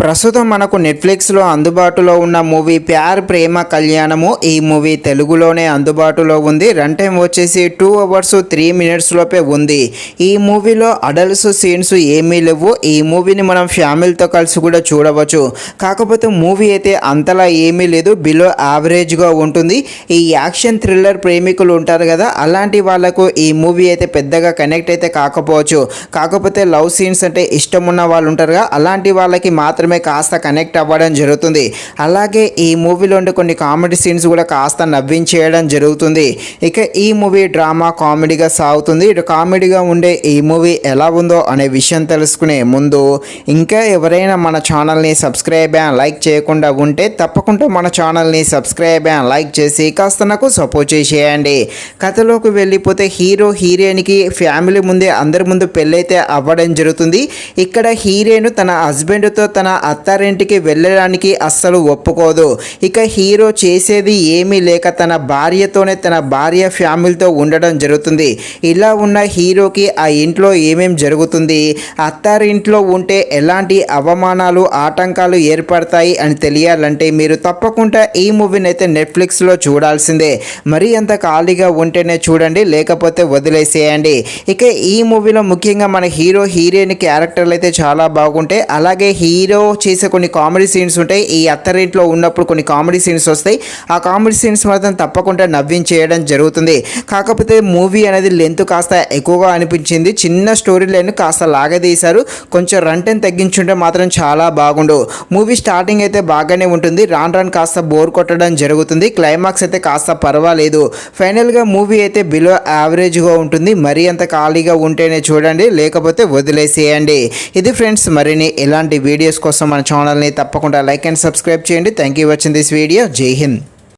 ప్రస్తుతం మనకు నెట్ఫ్లిక్స్లో అందుబాటులో ఉన్న మూవీ ప్యార్ ప్రేమ కళ్యాణము. ఈ మూవీ తెలుగులోనే అందుబాటులో ఉంది. రన్ టైం వచ్చేసి 2 hours 3 minutes లోపే ఉంది. ఈ మూవీలో అడల్ట్స్ సీన్స్ ఏమీ లేవు. ఈ మూవీని మనం ఫ్యామిలీతో కలిసి కూడా చూడవచ్చు. కాకపోతే మూవీ అయితే అంతలా ఏమీ లేదు, బిలో యావరేజ్గా ఉంటుంది. ఈ యాక్షన్ థ్రిల్లర్ ప్రేమికులు ఉంటారు కదా, అలాంటి వాళ్ళకు ఈ మూవీ అయితే పెద్దగా కనెక్ట్ అయితే కాకపోవచ్చు. కాకపోతే లవ్ సీన్స్ అంటే ఇష్టం ఉన్న వాళ్ళు ఉంటారు కదా, అలాంటి వాళ్ళకి మాత్రమే కాస్త కనెక్ట్ అవ్వడం జరుగుతుంది. అలాగే ఈ మూవీలో ఉండే కొన్ని కామెడీ సీన్స్ కూడా కాస్త నవ్వించేయడం జరుగుతుంది. ఇక ఈ మూవీ డ్రామా కామెడీగా సాగుతుంది. ఇటు కామెడీగా ఉండే ఈ మూవీ ఎలా ఉందో అనే విషయం తెలుసుకునే ముందు ఇంకా ఎవరైనా మన ఛానల్ని సబ్స్క్రైబ్ అండ్ లైక్ చేయకుండా ఉంటే తప్పకుండా మన ఛానల్ని సబ్స్క్రైబ్ అండ్ లైక్ చేసి కాస్త నాకు సపోర్ట్ చేసేయండి. కథలోకి వెళ్ళిపోతే హీరో హీరోయిన్కి ఫ్యామిలీ ముందే అందరి ముందు పెళ్ళైతే అవ్వడం జరుగుతుంది. ఇక్కడ హీరోయిన్ తన హస్బెండ్తో తన అత్తారింటికి వెళ్ళడానికి అస్సలు ఒప్పుకోదు. ఇక హీరో చేసేది ఏమీ లేక తన భార్యతోనే తన భార్య ఫ్యామిలీతో ఉండడం జరుగుతుంది. ఇలా ఉన్న హీరోకి ఆ ఇంట్లో ఏమేం జరుగుతుంది, అత్తారింట్లో ఉంటే ఎలాంటి అవమానాలు ఆటంకాలు ఏర్పడతాయి అని తెలియాలంటే మీరు తప్పకుండా ఈ మూవీని అయితే నెట్ఫ్లిక్స్లో చూడాల్సిందే. మరీ అంత ఖాళీగా ఉంటేనే చూడండి, లేకపోతే వదిలేసేయండి. ఇక ఈ మూవీలో ముఖ్యంగా మన హీరో హీరోయిన్ క్యారెక్టర్లు అయితే చాలా బాగుంటాయి. అలాగే హీరో చేసే కొన్ని కామెడీ సీన్స్ ఉంటాయి. ఈ అత్తరింట్లో ఉన్నప్పుడు కొన్ని కామెడీ సీన్స్ వస్తాయి. ఆ కామెడీ సీన్స్ మాత్రం తప్పకుండా నవ్వించేయడం జరుగుతుంది. కాకపోతే మూవీ అనేది లెంత్ కాస్త ఎక్కువగా అనిపించింది. చిన్న స్టోరీ లైన్ కాస్త లాగదీశారు. కొంచెం రన్ టైం తగ్గించుంటే మాత్రం చాలా బాగుండు. మూవీ స్టార్టింగ్ అయితే బాగానే ఉంటుంది, రాను కాస్త బోర్ కొట్టడం జరుగుతుంది. క్లైమాక్స్ అయితే కాస్త పర్వాలేదు. ఫైనల్గా మూవీ అయితే బిలో యావరేజ్గా ఉంటుంది. మరీ అంత ఖాళీగా ఉంటేనే చూడండి, లేకపోతే వదిలేసేయండి. ఇది ఫ్రెండ్స్, మరిన్ని ఇలాంటి వీడియోస్ కోసం మన ఛానల్ని తప్పకుండా లైక్ అండ్ సబ్స్క్రైబ్ చేయండి. Thank you watching this video. జై హింద్.